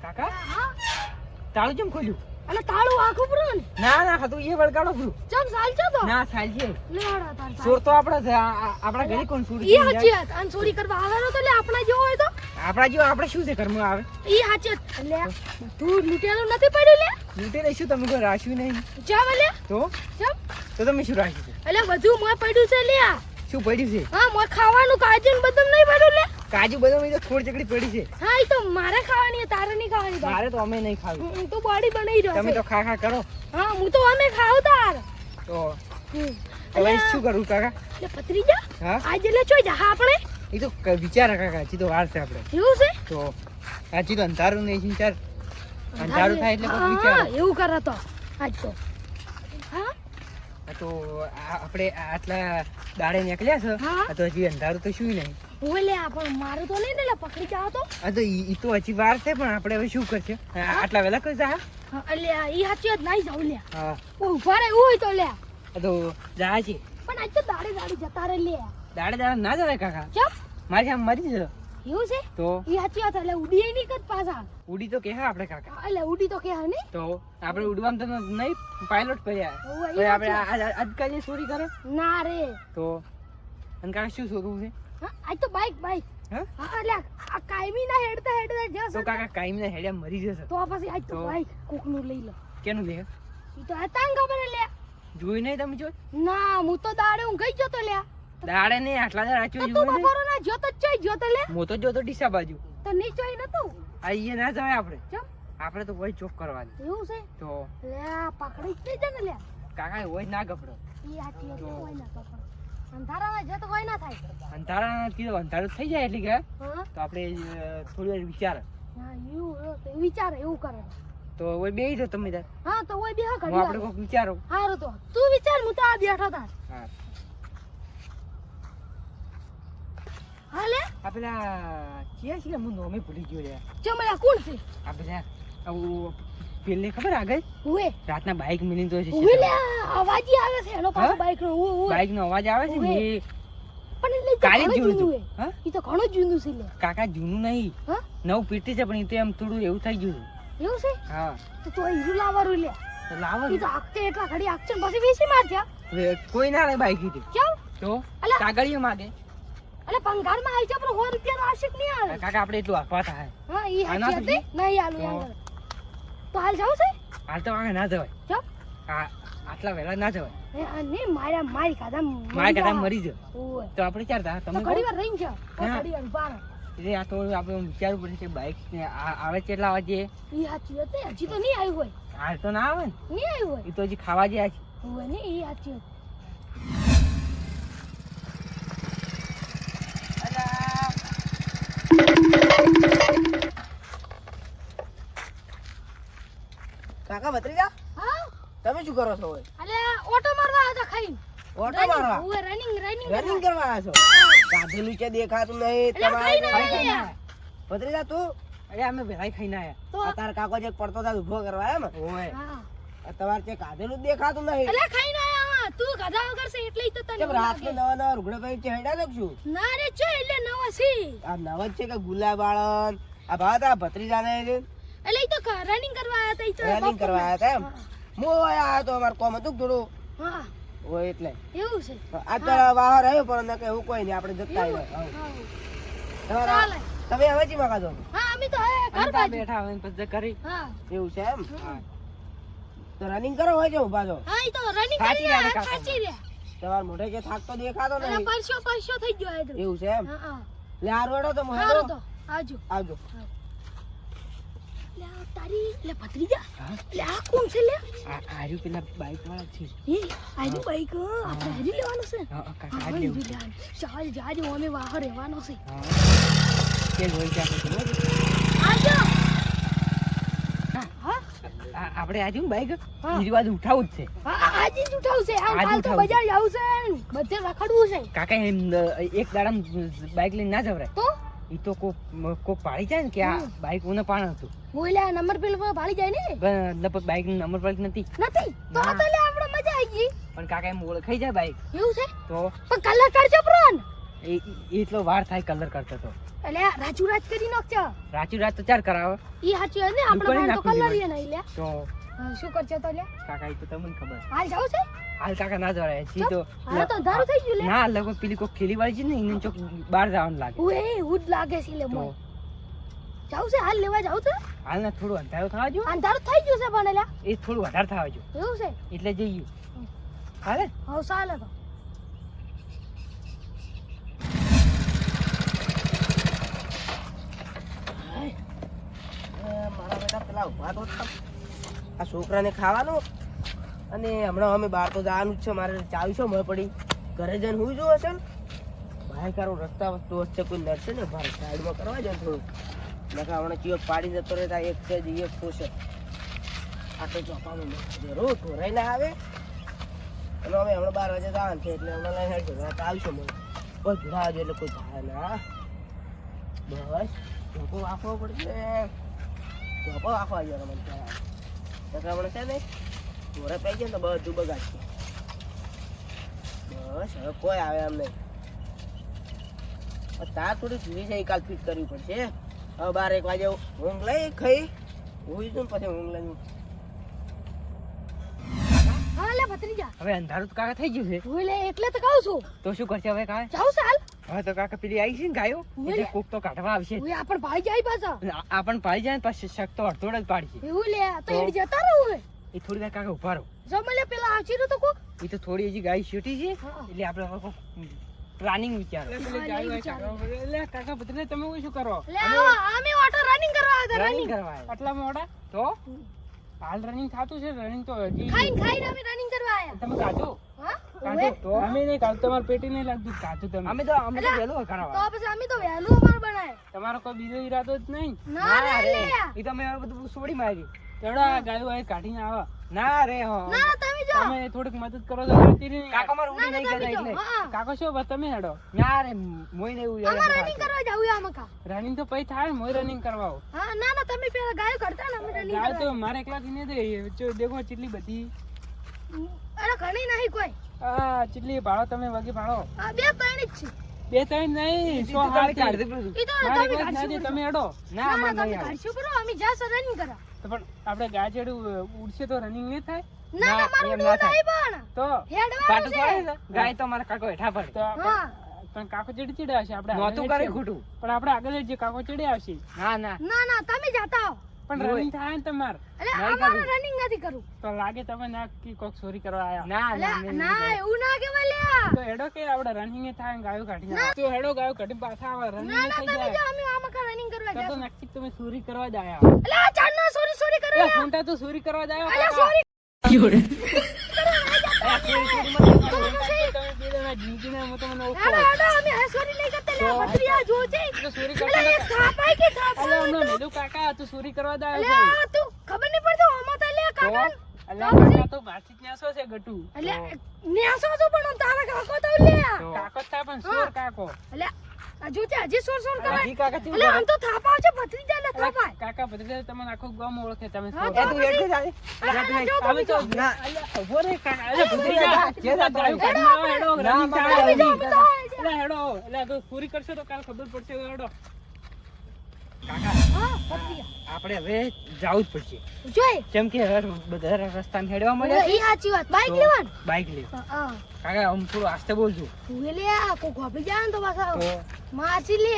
કાકા તાળું કેમ ખોલ્યું? અલે તાળું આખું બ્રો ને. ના તું એ વળગાડો બ્રો. ચમ સાલ છો તો ના સાલ છે. લેવાડો તાર ચોર તો આપણા છે. આપણા ઘરે કોણ ચોરી ઈ હાચી વાત. આન ચોરી કરવા આવેલો તો લે આપણા જેવો હોય તો આપણા જેવો આપણે શું છે ઘરમાં આવે? ઈ હાચી વાત. લે તું લૂટેલું નથી પડ્યું લે. લૂંટે લઈશું તમે કોઈ રાખ્યું નહીં જાવ લે. તો તમે શું રાખ્યું છે? અલે બધું મોય પડ્યું છે લે. શું પડ્યું છે? હા મોય ખાવાનું કાજુ ને બધું નહીં પડ્યું લે. કાજુ બદામ તો થોડી ચકડી પડી છે. હા ઈ તો મારે ખાવાની છે, તારે નહીં ખાવાની. મારે તો અમે નહીં ખાવું. હું તો બોડી બનાવી રહ્યો તમે છે. તો ખા કરો. હા હું તો અમે ખાવ તાર. તો હવે શું કરું કાકા? લે પત્રીજા હા આજે લે ચોઈ જા આપણે. એ તો વિચાર કાકા, હજી તો વાર છે આપણે. એવું છે? તો હજી તો અંધારું નહીં છે. અંધારું થાય એટલે કોઈ વિચાર. હા એવું કરે તો આજ તો. હા તો આપણે આટલા દાડે નીકળ્યા છે. હા. તો હજી અંધારું તો શું નહીં. ઓય લે પણ મારું તો નહીં ને લે પકડી જાવ તો. તો ઈ તો હજી વાર છે પણ આપણે હવે શું કરશે? આટલા વેલા કઈ જા? અલે ઈ હાચી જ નહીં જાવ લે. હા ઉભા રહે હોય તો લે. તો જાય છે. પણ આજ તો દાડે જતા રહે લે. દાડે ના જવાય કાકા. ચપ મારી આમ મરી છે. એવું છે? તો ઈ હાચી વાત. એટલે ઉડી નહીં કર પાછા. ઉડી તો કે આપણે કાકા. એટલે ઉડી તો કે હા ને. તો આપણે ઉડવામાં તો નહીં પાયલોટ કર્યા. ઓય, તો ઈ આપણે હાચી આજકાલની ચોરી કરે ના રે. તો અને કાકા શું શોધવું છે? હા આજ તો બાઈક હા હા એટલે આ કાયમી ના હેડતા તો જશે. કાકા કાયમના હેડ્યા મરી જશે. તો પછી આજ તો તો? બાઈક કોકનું લઈ લો. કેનું લે? ઈ તો હતા ને ખબર લે. જોઈ નહીં તમે જોઈ? ના હું તો દાડે હું ગઈ જતો લે. દાડે નહીં આટલા દાડા તો જોઈ તું જોઈ બપોરો ના જોતો જ જોઈ જોતો લે. મો તો જોતો ડીસા બાજુ. તો નીચોઈ નતું. આઈએ ના જવાય આપણે. ચમ આપણે તો કોઈ ચોક કરવાની. એવું છે? તો લે પકડી જ થઈ જાય ને લે. કાકા હોય ના ગભરો. ઈ હાચી વાત હોય ના તો પણ અંધારામાં જતો હોય ના થાય. અંધારા કીધું અંધારું થઈ જાય એટલે કે હા તો આપણે થોડી વાર વિચાર. હા એવું તો વિચાર એવું કરે. તો ઓય બેહી જાઓ તમે તાર. હા તો ઓય બેહો હું ઘડી આપણે કોક વિચારો. હારું તો તું વિચાર હું તો આ બેઠો તાર. હા હા લે આ પેલા ક્યાં છે? હું નોમે ભૂલી ગયો રે. ચમડા કોણ છે? આ પેલા આવું પેલે ખબર આગળ ઉવે રાતના બાઈક મિલી તો છે. ઉવે લે અવાજ ઈ આવે છે એનો પાછો હા? બાઈક નો ઉવે બાઈક નો અવાજ આવે છે ને ઉવે. એ પણ એટલે ઈ તો કાલે જ ઘણું જોયું જૂનું હતું. હે. હા ઈ તો ઘણું જૂનું છે લે. કાકા જૂનું નહીં, હા નવું પીટી છે પણ એ તો એમ થોડું એવું થઈ ગયું છે. એવું છે? હા તો તું હીરું લાવવાનું લે. તો લાવો ઈ ને. તો આખતે એટલા ઘડી આખતે ને પછી વેચી મારજા. હવે કોઈ ના લે બાઈક હતી કેમ? તો અલા. કાગળિયો માગે. અલે પંગાર માં આવી જા પણ 100 રૂપિયા નો આશિક નહીં આવે. કાકા આપણે એટલું આપવા થાય. હા ઈ આના હાચી હતી નહીં આલું તો? યાર. તો હાલ જાવ છે? હાલ તો આગળ ના જવાય. કેમ? આટલા વહેલા ના જવાય. નહીં મારી ખાધા મારા કાકા મરી જાય ઓય તો આપણે ચાર થા તો તમે ઘડી વાર રહીને જા. હા. ઘડી વાર ઉભા રહો. એટલે આ તો આપણે વિચારવું પડે છે બાઈક આવે કેટલા વાગે. ઈ હાચી હતી હજી તો નહીં આવ્યું હોય. હાલ તો ના આવે ને, નહીં આવ્યું હોય. એ તો હજી ખાવા જાય છે. હોય ને ઈ હાચી હતી. કાકા ભત્રીજા હા તમે શું કરો છો? અલે ઓટો મારવા હતા ખાઈને. ઓટો મારવા ઓય રનિંગ રનિંગ કરવા આવ્યા છો? ગાધેલું છે દેખાતું નહીં એટલે ખાઈ ના તમારે. આયા. ભત્રીજા તું અરે અમે ભેળાઈ ખાઈને આયા. તો આ તારા કાકો જે પડતો હતા ઉભો કરવા એમ ઓય હા આ તમારે તે ગાધેલું જ દેખાતું નહીં. અલે ખાઈને આયા હા. તું ગાધા વગર છે એટલે ઈ તો તને કેમ એવું રાતને લાગે. નવા રૂગડા ભાઈ છે હેડા લખશું? ના રે ચો એટલે નવા છે. આ નવા જ છે કે ગુલાબ વાળન આ ભાત આ ભત્રીજા ને એટલે ઈ તો રનિંગ કરવા આયા તા ઈ તો રનિંગ કરવા આવ્યા હતા એમ. હું આવ્યો તો અમારે કોમ હતું થોડું હા હોય એટલે એવું છે. આ તો વાહર આવ્યો પણ નકે એવું કોઈ નહીં આપણે જતા એવું? આવ્યા. હા. તમારા ચાલે. તમે હવે ચી માં ખાધો? હા અમે તો હવે ઘર અમે ત્યાં બાજુ. બેઠા હોય ને પછી કરી. હા એવું છે એમ? હા. તો રનિંગ કરો હોય છે ઉભા છો? હા ઈ તો રનિંગ સાચી કરી વાત રહ્યા કાકા. સાચી રહ્યા. તમારા મોઢે કે થાક તો દેખાતો અરે નહીં. પરસો થઈ ગયો આ તો. એવું છે એમ? હા હા લે આ રોડો તો મોહરો હારું તો આવજો. આવજો. લે આ તારી લે ભત્રીજા. હા? લે આ કોણ છે લે? આર્યું પેલા બાઈક વાળા છે. એ આની બાઈક આપણે હરી લેવાનું છે. હા, કાકા હા, આજ હરી લેવું. લેવાનું. ચાલ જાજે અમે વાહર રહેવાનો છે. હા. કેમ હોય છે આપણે ખબર છે? આવજો. હા. હા આપણે આજે બાઈક હા. બીજી બાજુ ઉઠાવું જ છે. હા આજે જ ઉઠાવશે. આમ આજે કાલ તો ઉઠાવશે. બજાર જાવું છે ને બધે રખડવું છે. કાકા એમ એક દાડા બાઈક લઈને ના જવરાય. તો ઈ તો કોક પાડી જાય ને કે આ બાઈક ઓને પાણ હતું. બોલ્યા નંબર પ્લેટ પર ભાળી જાય ને લગભગ બાઈક નો નંબર પ્લેટ નથી. નથી તો આ તો લે આપણે મજા આવી ગઈ. પણ કાકા એમ ઓળખાઈ જાય બાઈક એવું છે તો પણ કલર કરજો પ્રોન. એટલો વાર થાય કલર કરતો તો એટલે રાજુ રાજ કરી નાખજો રાચી રાત તો ચાર કરાવે ઈ સાચું હે ને આપણે કરી બાર તો નાખવું કલર જોઈએ. ય નહીં લે તો શું કરજો તો લે કાકા એ તો તમને ખબર હાલ જાવ છે હાલ કાકા ના જવાય સીધો હાલ તો અંધારું થઈ ગયું લે ના લગભગ પેલી કોઈ ખેલી વાળી છે ને એને ચોક બહાર જવાનું લાગે ઓએ હુડ લાગે છે લે તો મોય જાવ છે હાલ લેવા જાવ છે હાલ ના થોડું અંધારું થવા જો અંધારું થઈ ગયું છે પણ લ્યા એ થોડું વધારે થવા જો એવું છે એટલે જઈએ હાલે હવ ચાલે તો મારા બેટા પેલા ઉભા તો થાવ. આ છોકરાને ખાવાનું અને હમણાં અમે બહાર તો જવાનું જ છે. મારે ચાવી છો મળે પડી ઘરે જઈને હું જોવો છે ને ભાઈ કારો રસ્તા વસ્તુ વચ્ચે કોઈ નડશે ને ભાઈ સાઈડમાં કરવા જાય થોડું નકા હમણાં ચિયો પાડી જતો રહેતા એક છે જ એક પોશે આટલો ચોપાનું જરૂર ઢોરાઈ ના આવે અને અમે હમણાં 12 વાગે જવાનું છે એટલે હમણાં લઈને હેડ ઢોરા ચાલશો મને કોઈ ઢોરા આવજો એટલે કોઈ થાય ના બસ ધોકો આપવો પડશે ધોકો આપવા જોઈએ મને ત્યાં નકા હમણાં છે ને ઢોરા પડી જાય ને તો બધું બગાડશે બસ હવે કોઈ આવે એમ નહીં તાર થોડી જુદી છે કાલ ફિટ કરવી પડશે હવે 12-1 વાગે ઊંઘ લઈ ખાઈ હુઈ જઉં ને પછી ઊંઘ લઈ હા લે ભત્રીજા હવે અંધારું તો કાકા થઈ ગયું છે હું લે એટલે તો કહું છું તો શું કરશે હવે કાકા જાવ છે હાલ હવે તો કાકા પેલી આવી છે ને ગાયો એટલે કોક તો કાઢવા આવશે હું આપણ ભાઈ જાય પાછા આપણ પાઈ જાય ને પછી શક તો અડધોડ જ પાડશે એવું લે તો તો? હેડ જતા રહું એ થોડી વાર કાકા ઉભા રહો જમલે પેલા આવશી તો કોક એ તો થોડી હજી ગાય છૂટી છે હા. એટલે આપણે હવે કોક પ્લાનિંગ વિચારો એટલે કાકા ભત્રીજા તમે શું કરો લે અમે ઓટો રનિંગ કરવા હતા રનિંગ રનિંગ કરવા આવ્યા. આટલા મોડા તો હાલ રનિંગ થાતું છે રનિંગ તો હજી ખાઈને અમે રનિંગ કરવા આયા તમે કાઢો હા કાઢો ઓવે. તો અમે નહીં કાઢ તમારે પેટી નહીં લાગતું કાઢું તમે અમે તો વહેલું તો કરાવવા પછી અમે તો વહેલું અમાર બનાય તમારો કોઈ બીજો ઈરાદો જ નહીં ના રે લે એ તો અમે હવે બધું છોડી મારી એવડા ગાયો અહીં કાઢીને આવો ના રે હો ના તમે જો તમે થોડીક મદદ કરો તો જતી રહી. કાકા મારું ઉડી ના નહીં તમે કરતા જો એટલે હા કાકો શું બસ તમે હેડો ના રે મોય ને એવું અમાર યાર રનિંગ કરવા જાવું આમ કા રનિંગ તો પછી થાય ને મોય રનિંગ કરવા આવો. હા ના ના તમે પેલા ગાયો કરતા ને અમે રનિંગ ગાય તો કરવા મારે એકલાથી નહીં દે જો દેખો કેટલી બધી અરે ઘણી નહીં કોઈ આ કેટલી ભાડો તમે વગી ભાડો આ બે ત્રણ જ છે 2-3 નહીં 100 કાઢી હાથ કાઢી દે બધું. ઈ તો મારે તમે એકલા જ ના દે, કાઢશો તમે હેડો ના ના માર તમે નહીં આવે. કાઢશો બરો અમે જાસ રનિંગ કરવા તો પણ આપણે ગાય ચેડું ઉડશે તો રનિંગ નહીં થાય ના ના ના, મારું એમ ના દૂધ થાય. આઈ પણ તો હેડવાનું કાઢું છે પડે ને, ગાય તો મારા કાકો હેઠા પડે તો હા પણ કાકો ચડી ચડ્યા હશે આપણે નહોતું આગળ કરે જ છે. ખોટું પણ આપણે આગળ જે કાકો ચડ્યા હશે ના ના ના ના તમે જાતા હો પણ હોય. રનિંગ થાય ને તમાર એટલે નહીં અમારે કરું. રનિંગ નથી કરવું તો લાગે તમે ના કે કોક ચોરી કરવા આયા ના ના એટલે નહીં, ના નહીં. એવું ના કહેવાય લ્યા તો હેડો કે આપણે રનિંગ થાય ને ગાયો કાઢીને આવે. તો હેડો ગાયો કાઢીને પાછા આવે રનિંગ ના ના થઈ તમે જાય જો અમે આમાં કા રનિંગ કરવા તો જાશું નક્કી તમે ચોરી કરવા જ આયા એટલે આ ચાંદનો સોરી સોરી કરે એ ફૂંટા તો ચોરી કરવા જ આયા અલ્યા કાકા. સોરી તમે બે જણા જિંદગીના હું તમને ઓળખો. હેડો હેડો અમે આ સોરી નહીં કરતા લે ભત્રીયા જો છે તો ચોરી એટલે કરતા એક થાપાઈ કે થાપ અલે હમણાં મેલું કાકા તું ચોરી કરવા જ એટલે આવ્યો છે. આ તું ખબર નહીં પડતો આમાં તો લે કાકા અલ્યા કાકા તો ભાથી જ ન્યાસો છે ગટુ એટલે ન્યાસો તો પણ તારા કાકો તો લે તો કાકો જ થાય પણ ચોર કાકો એટલે આ જો છે હજી સોર સોર કરે હજી કાકા કેવું એટલે કરે? આમ તો થાપાવ છે ભત્રીજા લે થાપાય કાકા ભત્રીજા તમને આખું ગામ ઓળખે તમે હા, ચોર. એ તું હેઠે ચાલે. અલ્યા, જો હવે તો ના. અલ્યા, ઉભો રે કાકા. અલ્યા, ભત્રીજા, જે ના ગાયું થાય. કાઢીને આવો, હેડો, ના, રનિંગ મારે થાય. રનિંગ અમે તો અલ્યા, હેડો. અલ્યા, તો ચોરી કરશો તો કાલ ખબર પડશે હેડો. કાકા હા ભત્રીજા આપણે હવે જાવું જ પડશે જોઈ કેમ કે હવે બધા રસ્તામાં હેડવા મળ્યા છે. ઈ સાચી વાત બાઈક તો લેવાનું બાઈક લે હા કાકા આમ થોડું આસ્તે બોલજો તું લે કો ગોપી જાય ને તો પાછા તો માસી લે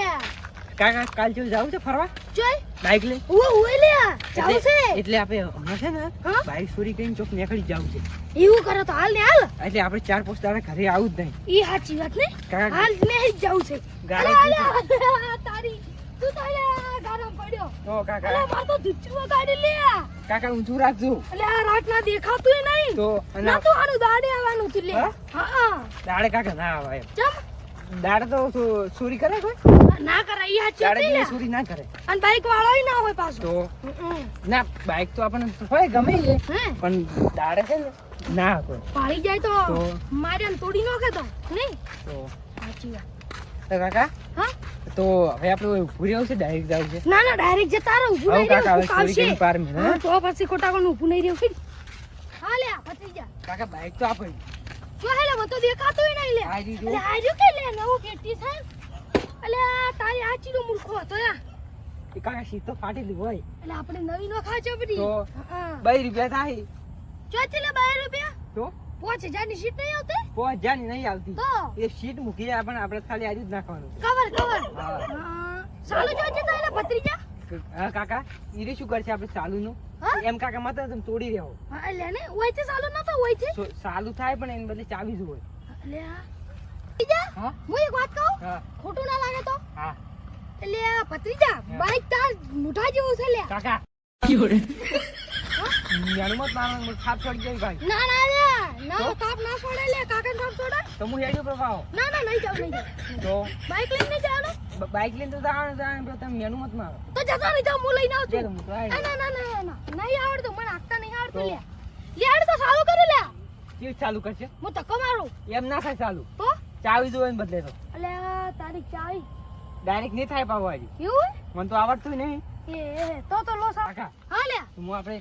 કાકા કાલ જેવું જાવું છે ફરવા જોઈ બાઈક લે ઉવે લે જાવ છે એટલે આપણે હમણાં છે ને હા? બાઈક ચોરી કરીને ચોક નીકળી જાવું છે એવું કરો તો હાલ ને હાલ એટલે આપણે 4-5 દાડા ઘરે આવું જ નહીં ઈ સાચી વાત ને કાકા હાલ ને જ જાવ છે ગાડી અલા, અલા, તારી તું તો અલા ગારમ પડ્યો તો અલા કાકા માર તો ધુચ્ચું ગાડી લે કાકા ઊંચું રાખજો અલે આ રાત ના દેખાતું નહીં તો અને ના તો આનું દાડે આવવાનું તું લે હા? હા દાડે કાકા ના આવે એમ ચમ દાડે તો ચોરી કરે કોઈ ના કરાય ઈ સાચી દાડે વાત કોઈ ને ચોરી ના કરે અને બાઈક વાળો ના હોય પાછો તો હમ. ના બાઈક તો આપણને હોય ગમે છે હે પણ દાડે છે ને ના કોઈ પાડી જાય તો તો? મારે આને તોડી નાખે તો નહીં તો સાચી વાત તો કાકા હા તો હવે આપણે ભૂરી આવશે ડાયરેક્ટ જાવ છે ના ના ડાયરેક્ટ જતા રહો ઊભું હવે નહીં કાકા રહ્યું હવે ચોરી કરીને પાર મેં હા તો પછી ખોટા કોણ ઊભું નહીં રહ્યું હા લે ભત્રીજા કાકા બાઈક તો આપે જો હેલે મને તો દેખાતોય નહીં લે. આ રીજો. અલે આજો કે લે નવો પેટી છે. અલે આ તારી આચીનો મૂર્ખો હતો યા. એ કાકા શીત તો ફાટેલી હોય અલે આપણે નવી નો ખાચો પડી. તો હા. 2 રૂપિયા થાય ચોથી લે 2 રૂપિયા. તો 5000 ની સીટ નહીં આવતી. 5000 ની નહીં આવતી. તો એ શીટ મૂકી જાય પણ આપણે ખાલી આજુ જ નાખવાનું છે. કવર. હા. હા. સાલું જોજે તો એના ભત્રીજા. હા કાકા ઈરે શું કરશે આપણે ચાલુનું હા? એમ કાકા મત તમે તોડી રહ્યો હા એટલે ને ઓયથી સાલું નતો ઓયથી. ચાલુ થાય પણ એને બદલે ચાવી જ હોય. અલે આ ભત્રીજા, હા હું એક વાત કહું. હા ખોટું ના લાગે તો. હા એટલે આ ભત્રીજા બાઈક તાર મુઠા જેવું છે લે. કાકા નાનું મત મારવાનું થાપ છોડી જાય ભાઈ. ના ના લે ના તો? તાપ ના છોડે લે કાકા તાપ છોડે. તો હું હેડ્યો પ્રભાવ ના ના નહીં જાવ. તો બાઈક લઈને નહીં જવાનું. બાઈક લઈને તો જવાનું તમે મેનું મત મારો. તો જતો નહીં જાવ હું લઈને આવું જે છું. હું તો ના હેડ્યો. ના ના ના નહીં આવડતું મને આખતા નહીં આવડતું તો? લે. લેડ તો સારું કર્યું લે. કેવું ચાલુ કરશે હું ધક્કો મારું એમ ના થાય ચાલુ તો ચાવી જોવે ને બદલે તો અલે આ તારી ચાવી ડાયરેક્ટ નહીં થાય પાવવાજી. એવું મને તો આવડતું નહીં. એ તો લો સા. કાકા હા લે તો હું આપણે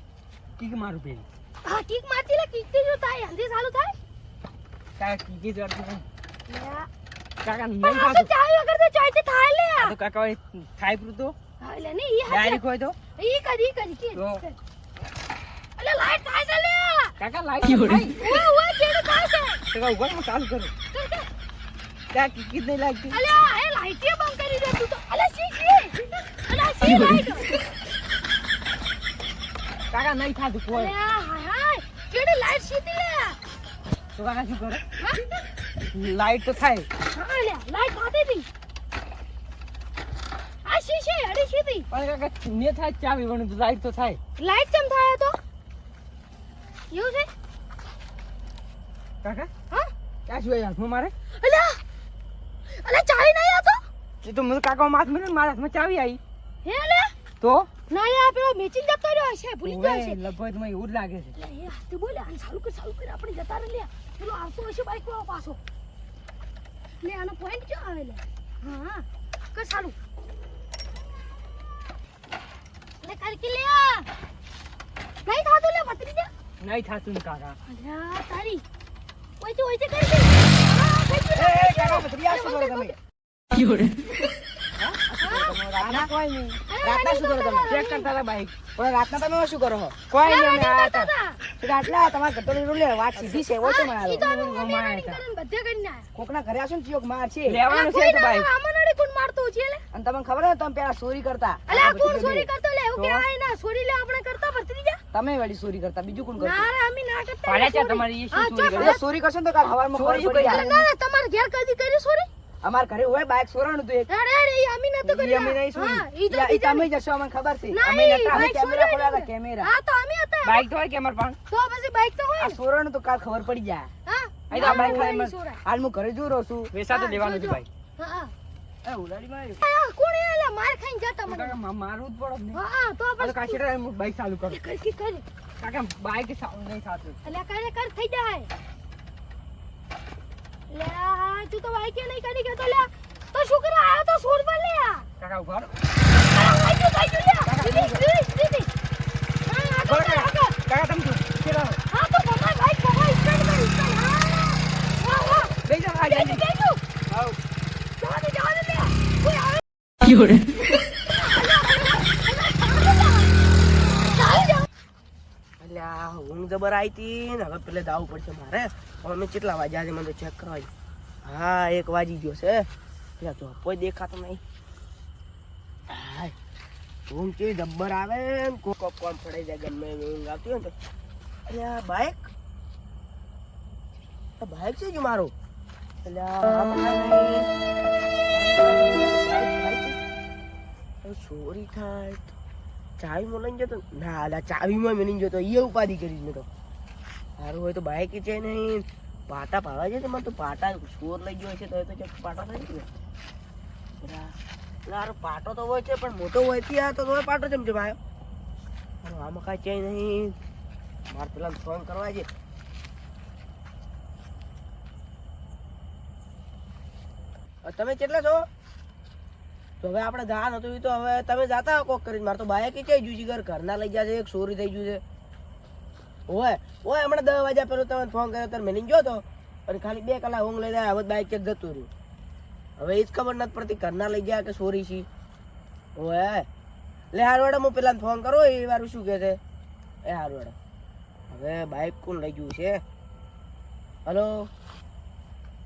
કીક મારું પેલી હા કિક મારતી લે કિક થી જો થાય હંધી સારું થાય. કાકા કીકી જ અડતું નહીં. લે આ કાકા નહીં પણ આ તો થતું. ચાવી વગર તો ચાવી થાય લે. આ તો કાકા હોય થાય પૂરું તો હા લે નહીં ઈ ડાયરેક્ટ હાચે હોય તો ઈ કરી કે તો? અલે લાઈટ થાય છે લે. કાકા લાઈટ થાય. ઓય કેડું થાય છે. તો કાકા ઉભા રહો, ચાલુ કરો. કર કર. ત્યાં કીકી જ નહીં લાગતી. અલે એ લાઈટ એ બંધ કરી દે તું તો. અલે સી અલે સી લાઈટ. કાકા નહીં થતું અલે કોઈ. હાય હાય કેડી લાઈટ સીધી લે. તો કાકા શું કરે હા લાઈટ તો થાય. હા લે લાઈટ ખાતી હતી. આ શીશે અડી સીધી. પણ કાકા ને થાય જ ચાવી વણું તો લાઈટ તો થાય. લાઈટ કેમ થાય તો એવું છે કાકા હા ક્યાં શું હાથમાં મારે અલે અલે ચાવી નહીં આતો એ તો મને કાકા માથ મને મારા હાથમાં ચાવી આવી હે લે તો ના યાર પેલો મેચિંગ જતો રહ્યો છે ભૂલી ગયો છે. લગભગ મને એવું જ લાગે છે. લે એ હાથે બોલે આને ચાલુ કર આપણે જતા રહે લે. પેલો આવતો હશે બાઈક વાળો પાછો. લે આનો પોઈન્ટ ક્યાં આવે લે. હા કર ચાલુ લે કરકી લે નહીં થાતું લે ભત્રીજા. નહીં થતું ને કાકા. અલ્યા તારી ઓય તો કરી દે. હા થઈ ગયું. એ કાકા ભત્રીજા શું કરો તમે? રાતના કોઈ નહીં. રાતના શું કરો તમે? ચેક કરતા હતા બાઈક. પણ રાતના તમે શું કરો છો? કોઈ નહીં અમે આયા હતા. રાતના તમારા ઘટોની રૂલે વાત સીધી છે ઓછો ઈ તો મારો અમે મમ્મી કરીને બધે કરી ના. કોકના ઘરે આશો ને ચિયોક માર છે લેવાનું છે તો બાઈક. આમનડી કોણ મારતો છે લે. અને તમને ખબર છે તમે પેલા ચોરી કરતા અલ્યા કોણ ચોરી કરતો લે એવું તો? કે આય ના ચોરી લે આપણે કરતા ભત્રીજા. તમે વળી ચોરી કરતા બીજું કોણ કરતું ના રે અમે ના કરતા. પાડ્યા છે તમારી એ શું હા, ચોરી ચોરી કરે? એટલે ચોરી કરશો ને તો કાલ હવારમાં ખબર ચોરી પડી શું જાય. ના ના તમાર ઘેર કદી કરી ચોરી. અમાર ઘરે હોય બાઈક ચોરાણું હતું એક અરે અરે ઈ અમે નતો કરી. ઈ અમે નહીં ચોરી. હા ઈ તો ઈ બીજા તમે જશો અમને ખબર છે ના, અમે ઈ નતા અમે બાઈક કેમેરા ચોરી ખોલ્યા હતા નહીં. કેમેરા હા તો અમે હતા. બાઈક તો હોય કે અમાર પણ તો પછી બાઈક તો હોય આ ને. ચોરાણું તો કાલ ખબર પડી જાય હા અહીં તો આપણે હા, ખાલી નહીં ચોરાય. હાલ હું ઘરે જોઈ રહ્યો છું વેસા તો હા, લેવાનું છે જોજો. ભાઈ. હા એ ઉડાડી માર્યું. હા કોણ એલા માર ખાઈને જતા તો મને. કાકા મારવું જ પડે ને. હા તો આ તો આપણે કાશીરા હું બાઈક ચાલુ કરું. કરી. કાકા બાઈક ચાલુ નહીં થતું. અલ્યા કરે કર થઈ જાય. લે આ તું તો બાઈક નહીં કરી કે તો લે તો શું કરે આયો તો સોર પર લે. કાકા ઉભા રહો. અરે થઈ ગયું લે. દીદી. હા આ તો કાકા તમે શું કરો? હા તો ભમાય બાઈક ભમાય સ્ટાર્ટ કર સ્ટાર્ટ. હા હા બેસી જાઓ, આ જલ્દી. બેઠું. આવો. જવા દે લે. કોઈ આવે. અલ્યા ઊંઘ જબર આવી તી ને હવે પેલે દાવું પડશે મારે અમે કેટલા વાગ્યા છે મને તો ચેક કરવા દે. હા 1 વાગી ગયો છે એટલે તો કોઈ દેખાતો નહીં. હાય ઊંઘ કેવી જબ્બર આવે ને કોક કોમ પડી જાય ગમે એવી ઊંઘ આવતી હોય ને તો. અલ્યા બાઈક આ બાઈક છે જ મારું. અલ્યા આ ચોરી થાય તો ચાવી માં લઈને જતો ના અલા ચાવીમાં મેળીને જતો એ ઉપાધિ કરી મેં તો સારું હોય તો બાઈક છે નહીં પાટા પાવા છે મને તો પાટા ચોર લઈ ગયો છે તો પાટા થઈ ગયો યાર પાટો તો હોય છે પણ મોટો હોય થી આ તો તોય પાટો જેમ છે ભાઈ આમાં કાંઈ છે નહીં મારે પેલા ફોન કરવા છે. તમે કેટલા છો તો હવે આપણે જવાનું હતું એ તો હવે તમે જાતા કોક કરીને મારે તો બાઈક છે જુજી ઘરના લઈ જાય છે એક ચોરી થઈ ગયું છે ઓય ઓય હમણાં 10 વાગ્યા પેલો તમે ફોન કર્યો ત્યારે મેં ગયો તો અને ખાલી 2 કલાક ઊંઘ લઈ જાય હવે બાઈક ક્યાંક જતું રહ્યું હવે એ જ ખબર નથી પડતી ઘરના લઈ ગયા કે સોરી છી ઓય લે હારવાડે હું પેલા ફોન કરો એ વારું શું કહે છે એ હારવાડે હવે બાઈક કોણ લઈ ગયું છે હલો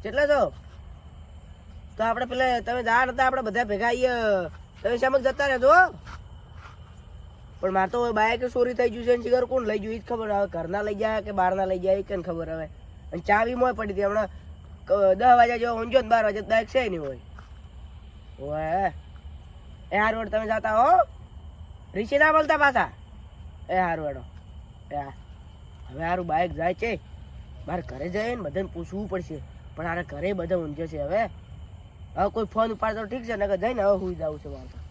કેટલા છો તો આપણે પેલા તમે જા નતા આપણે બધા ભેગા આવીએ તમે શામક જતા રહેજો હો. પણ મારે તો બાઈક ચોરી થઈ ગયું છે ને શિખર કોણ લઈ ગયું એ જ ખબર હવે ઘરના લઈ જાય કે બહારના લઈ જાય એ કને ખબર હવે અને ચાવી મોય પડી હતી હમણાં 10 વાગ્યા જેવો ઊંઝો ને 12 વાગે બાઈક છે નહીં હોય ઓય એ હારવાડ તમે જાતા હો રીસી ના બોલતા પાછા એ હારવાડો એ હવે હારું બાઈક જાય છે મારે ઘરે જઈને બધાને પૂછવું પડશે પણ આરે ઘરે બધા ઊંઝે છે હવે કોઈ ફોન ઉપાડતો ઠીક છે ને જઈને હવે સુઈ જવું છે મારે